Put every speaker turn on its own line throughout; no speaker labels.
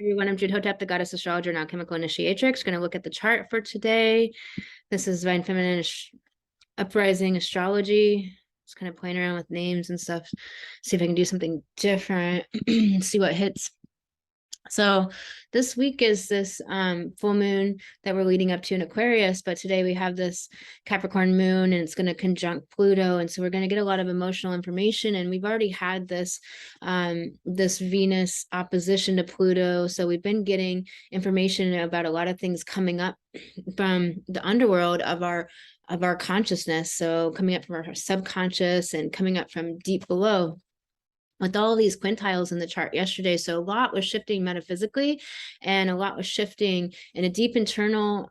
Everyone, I'm Jude Hotep, the goddess astrologer and alchemical initiatrix. Going to look at the chart for today. This is Divine Feminine Uprising Astrology. Just kind of playing around with names and stuff. See if I can do something different. See what hits. So this week is this full moon that we're leading up to in Aquarius, but today we have this Capricorn moon and it's going to conjunct Pluto, and so we're going to get a lot of emotional information. And we've already had this this Venus opposition to Pluto, so we've been getting information about a lot of things coming up from the underworld of our consciousness, so coming up from our subconscious and coming up from deep below with all these quintiles in the chart yesterday. So a lot was shifting metaphysically, and a lot was shifting in a deep internal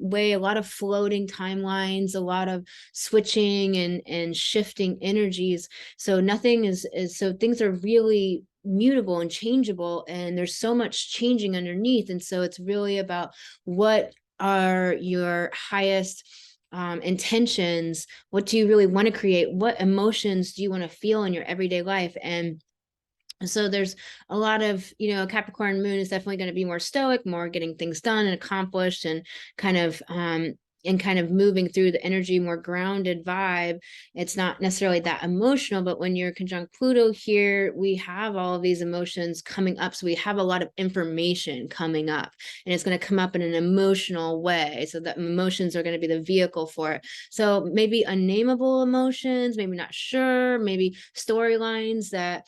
way, a lot of floating timelines, a lot of switching and shifting energies. So nothing is so things are really mutable and changeable, and there's so much changing underneath. And so it's really about what are your highest intentions. What do you really want to create? What emotions do you want to feel in your everyday life? And so there's a lot of, Capricorn moon is definitely going to be more stoic, more getting things done and accomplished, and kind of moving through the energy, more grounded vibe. It's not necessarily that emotional, but when you're conjunct Pluto here, we have all of these emotions coming up. So we have a lot of information coming up, and it's going to come up in an emotional way. So the emotions are going to be the vehicle for it. So maybe unnameable emotions, maybe not sure, maybe storylines that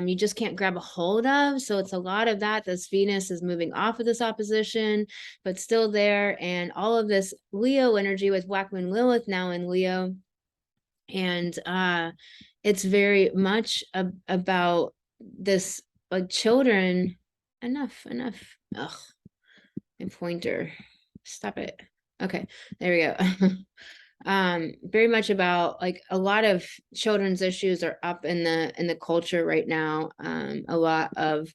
you just can't grab a hold of. So it's a lot of that. This Venus is moving off of this opposition, but still there. And all of this Leo energy with Whack-Moon Lilith now in Leo. And it's very much about this, like, children. Enough. Ugh, my pointer. Stop it. Okay, there we go. Very much about, like, a lot of children's issues are up in the culture right now. A lot of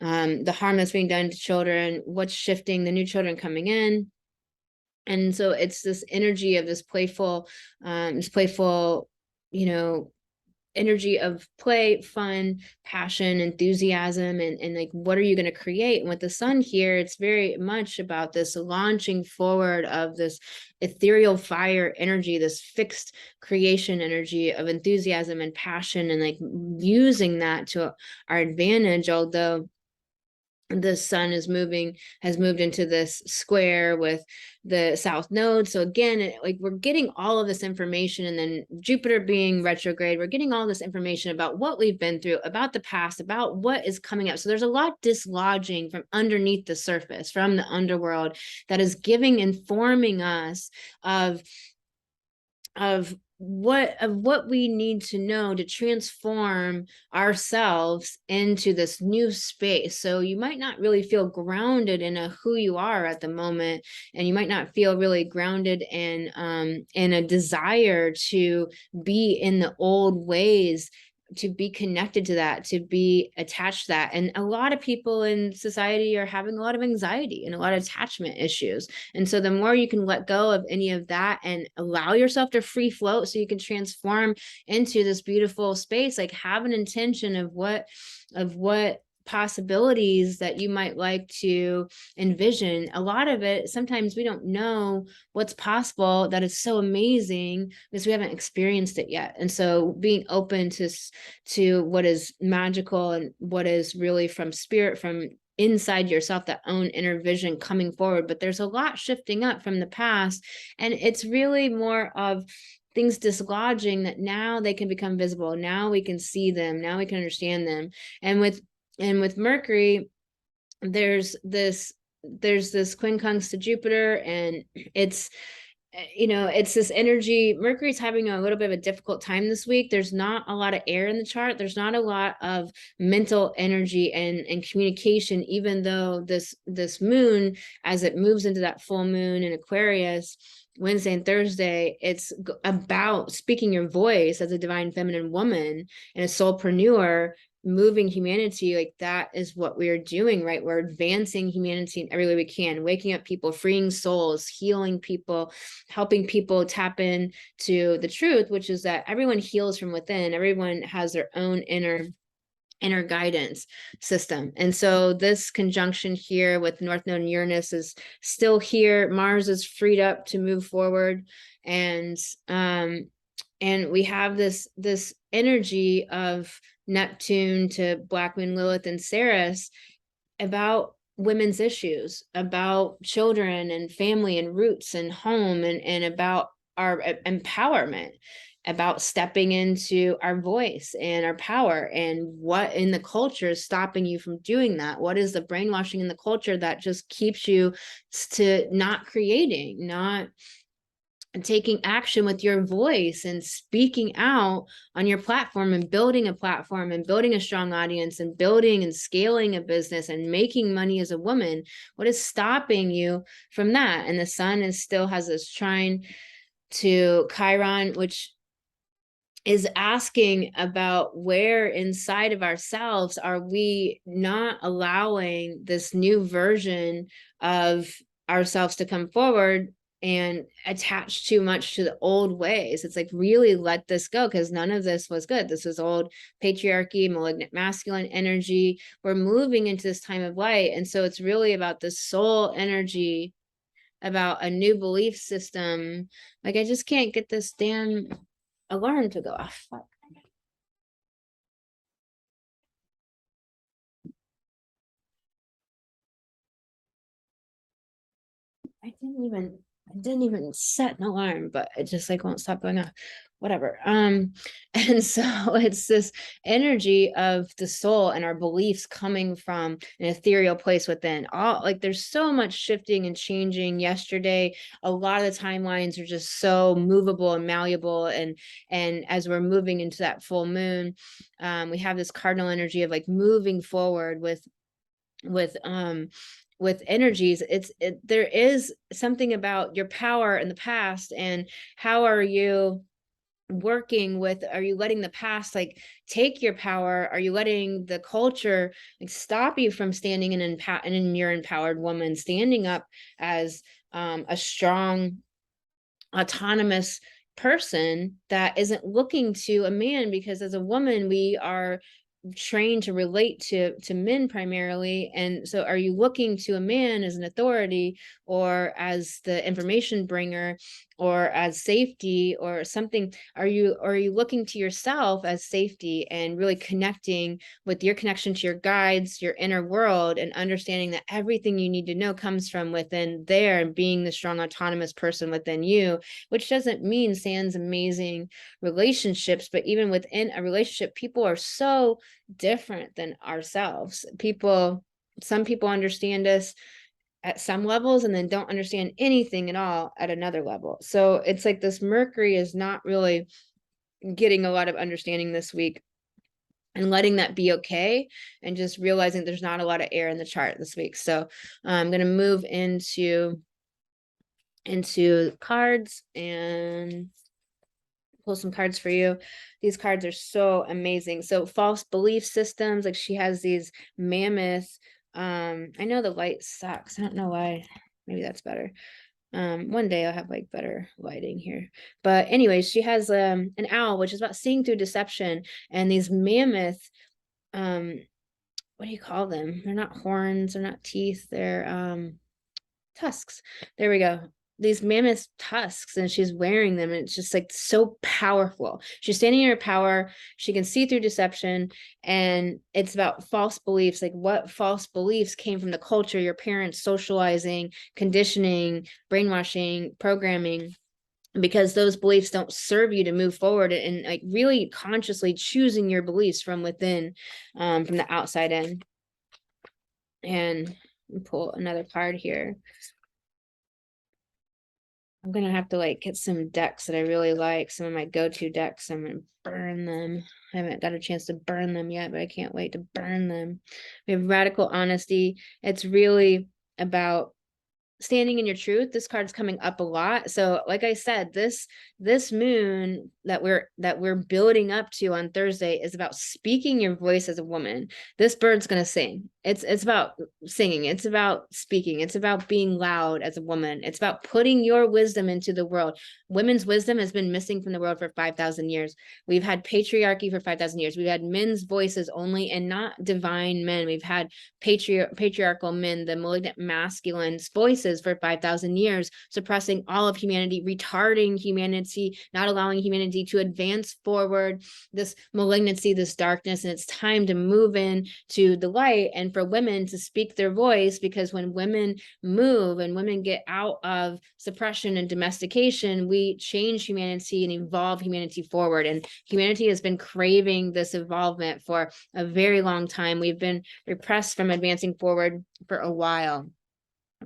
the harm that's being done to children, what's shifting, the new children coming in. And so it's this energy of this playful, energy of play, fun, passion, enthusiasm, and like, what are you going to create? And with the sun here, it's very much about this launching forward of this ethereal fire energy, this fixed creation energy of enthusiasm and passion, and like using that to our advantage. Although the sun has moved into this square with the south node. So again, like, we're getting all of this information, and then Jupiter being retrograde, we're getting all this information about what we've been through, about the past, about what is coming up. So there's a lot dislodging from underneath the surface, from the underworld, that is informing us of what we need to know to transform ourselves into this new space. So you might not really feel grounded in who you are at the moment, and you might not feel really grounded in a desire to be in the old ways, to be connected to that, to be attached to that. And a lot of people in society are having a lot of anxiety and a lot of attachment issues. And so the more you can let go of any of that and allow yourself to free float, so you can transform into this beautiful space, like, have an intention of what possibilities that you might like to envision. A lot of it, sometimes we don't know what's possible, that is so amazing, because we haven't experienced it yet. And so being open to what is magical and what is really from spirit, from inside yourself, that own inner vision coming forward. But there's a lot shifting up from the past, and it's really more of things dislodging, that now they can become visible. Now we can see them, now we can understand them. And with Mercury, there's this quincunx to Jupiter, and it's this energy. Mercury's having a little bit of a difficult time this week. There's not a lot of air in the chart. There's not a lot of mental energy and communication, even though this moon, as it moves into that full moon in Aquarius, Wednesday and Thursday, it's about speaking your voice as a divine feminine woman and a soulpreneur, moving humanity. Like, that is what we're doing, right? We're advancing humanity in every way we can, waking up people, freeing souls, healing people, helping people tap in to the truth, which is that everyone heals from within. Everyone has their own inner inner guidance system. And so this conjunction here with North Node and Uranus is still here. Mars is freed up to move forward. And we have this energy of Neptune to Black Moon Lilith and Ceres about women's issues, about children and family and roots and home, and about our empowerment, about stepping into our voice and our power, and what in the culture is stopping you from doing that. What is the brainwashing in the culture that just keeps you to not creating, not taking action with your voice and speaking out on your platform and building a platform and building a strong audience and building and scaling a business and making money as a woman? What is stopping you from that? And the sun is still has this trine to Chiron, which is asking about where inside of ourselves are we not allowing this new version of ourselves to come forward and attach too much to the old ways. It's like, really let this go, because none of this was good. This was old patriarchy, malignant masculine energy. We're moving into this time of light. And so it's really about the soul energy, about a new belief system. Like, I just can't get this damn alarm to go off. Fuck. I didn't even set an alarm, but it just like won't stop going off. Whatever. And so it's this energy of the soul and our beliefs coming from an ethereal place within. All like, there's so much shifting and changing. Yesterday, a lot of the timelines are just so movable and malleable, and as we're moving into that full moon, we have this cardinal energy of like moving forward with energies. There is something about your power in the past, and how are you working with, are you letting the past like take your power? Are you letting the culture like stop you from standing in your empowered woman, standing up as a strong autonomous person that isn't looking to a man? Because as a woman, we are trained to relate to men primarily. And so are you looking to a man as an authority, or as the information bringer, or as safety or something? Are you looking to yourself as safety, and really connecting with your connection to your guides, your inner world, and understanding that everything you need to know comes from within there, and being the strong autonomous person within you? Which doesn't mean sans amazing relationships, but even within a relationship, people are so different than ourselves. Some people understand us at some levels and then don't understand anything at all at another level. So it's like this Mercury is not really getting a lot of understanding this week, and letting that be okay, and just realizing there's not a lot of air in the chart this week. So I'm going to move into cards and pull some cards for you. These cards are so amazing. So false belief systems, like she has these mammoth, I know the light sucks. I don't know why. Maybe that's better. One day I'll have like better lighting here. But anyway, she has an owl, which is about seeing through deception, and these mammoth, what do you call them? They're not horns, they're not teeth, they're tusks. There we go. These mammoth tusks, and she's wearing them, and it's just like so powerful. She's standing in her power. She can see through deception, and it's about false beliefs. Like, what false beliefs came from the culture, your parents, socializing, conditioning, brainwashing, programming, because those beliefs don't serve you to move forward, and like really consciously choosing your beliefs from within, from the outside in. And pull another card here. I'm gonna have to like get some decks that I really like, some of my go-to decks. I'm gonna burn them. I haven't got a chance to burn them yet, but I can't wait to burn them. We have Radical Honesty. It's really about standing in your truth. This card's coming up a lot. So like I said, this moon that we're building up to on Thursday is about speaking your voice as a woman. This bird's going to sing. It's about singing. It's about speaking. It's about being loud as a woman. It's about putting your wisdom into the world. Women's wisdom has been missing from the world for 5,000 years. We've had patriarchy for 5,000 years. We've had men's voices only and not divine men. We've had patriarchal men, the malignant masculine's voices for 5,000 years, suppressing all of humanity, retarding humanity, not allowing humanity to advance forward, this malignancy, this darkness. And it's time to move in to the light and for women to speak their voice, because when women move and women get out of suppression and domestication, we change humanity and evolve humanity forward. And humanity has been craving this evolvement for a very long time. We've been repressed from advancing forward for a while.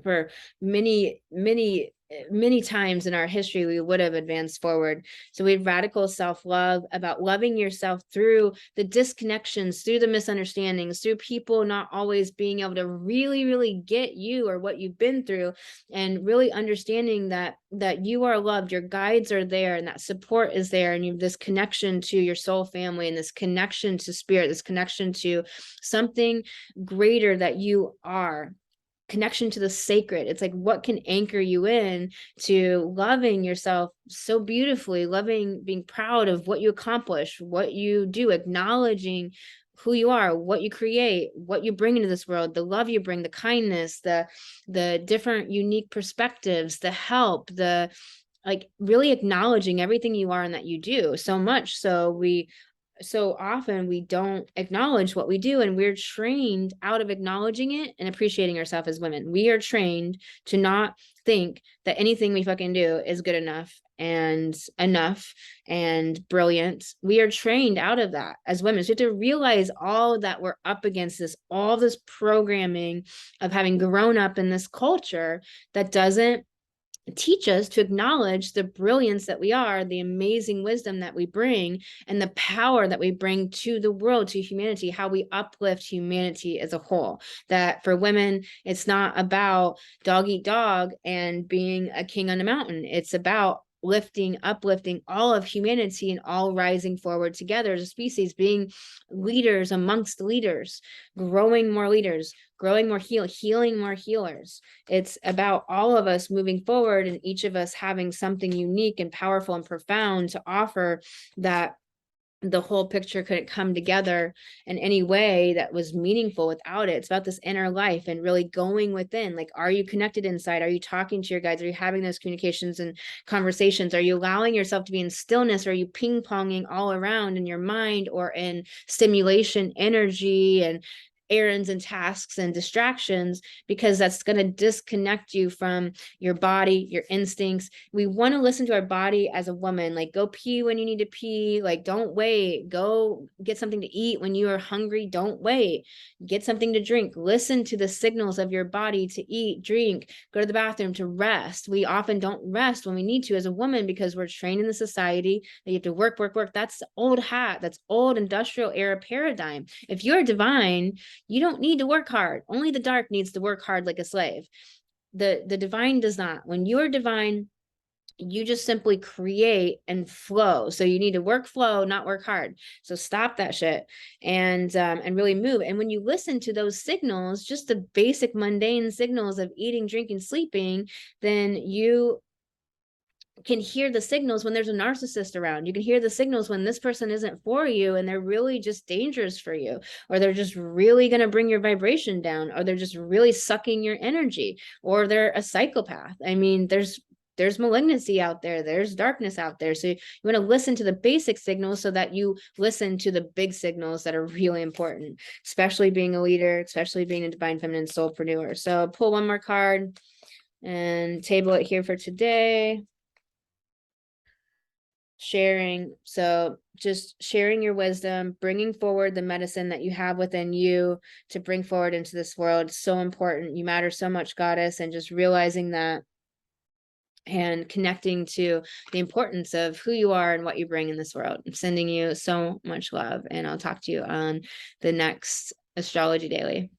For many times in our history, we would have advanced forward. So we have radical self-love, about loving yourself through the disconnections, through the misunderstandings, through people not always being able to really get you or what you've been through, and really understanding that you are loved, your guides are there, and that support is there, and you have this connection to your soul family, and this connection to spirit, this connection to something greater that you are. Connection to the sacred. It's like, what can anchor you in to loving yourself so beautifully, loving, being proud of what you accomplish, what you do, acknowledging who you are, what you create, what you bring into this world, the love you bring, the kindness, the different unique perspectives, the help, the like really acknowledging everything you are and that you do. So much so often we don't acknowledge what we do, and we're trained out of acknowledging it and appreciating ourselves as women. We are trained to not think that anything we fucking do is good enough and brilliant. We are trained out of that as women. So you have to realize all that we're up against, this, all this programming of having grown up in this culture that doesn't teach us to acknowledge the brilliance that we are, the amazing wisdom that we bring, and the power that we bring to the world, to humanity, how we uplift humanity as a whole. That for women, it's not about dog eat dog and being a king on a mountain. It's about uplifting all of humanity and all rising forward together as a species, being leaders amongst leaders, growing more leaders, growing more healing more healers. It's about all of us moving forward and each of us having something unique and powerful and profound to offer, that the whole picture couldn't come together in any way that was meaningful without it. It's about this inner life and really going within. Like, are you connected inside? Are you talking to your guides? Are you having those communications and conversations? Are you allowing yourself to be in stillness? Or are you ping-ponging all around in your mind or in stimulation energy and errands and tasks and distractions? Because that's going to disconnect you from your body, your instincts. We want to listen to our body as a woman. Like, go pee when you need to pee. Like, don't wait. Go get something to eat when you are hungry. Don't wait. Get something to drink. Listen to the signals of your body to eat, drink, go to the bathroom, to rest. We often don't rest when we need to as a woman because we're trained in the society that you have to work. That's old hat. That's old industrial era paradigm. If you're divine, you don't need to work hard. Only the dark needs to work hard like a slave. The divine does not. When you're divine, you just simply create and flow. So you need to work, flow, not work hard. So stop that shit and really move. And when you listen to those signals, just the basic mundane signals of eating, drinking, sleeping, then you can hear the signals when there's a narcissist around. You can hear the signals when this person isn't for you and they're really just dangerous for you, or they're just really going to bring your vibration down, or they're just really sucking your energy, or they're a psychopath. I mean, there's malignancy out there, there's darkness out there. So you want to listen to the basic signals so that you listen to the big signals that are really important, especially being a leader, especially being a divine feminine soulpreneur. So pull one more card and table it here for today. Sharing. So just sharing your wisdom, bringing forward the medicine that you have within you to bring forward into this world. So important. You matter so much, goddess, and just realizing that and connecting to the importance of who you are and what you bring in this world. I'm sending you so much love, and I'll talk to you on the next Astrology Daily.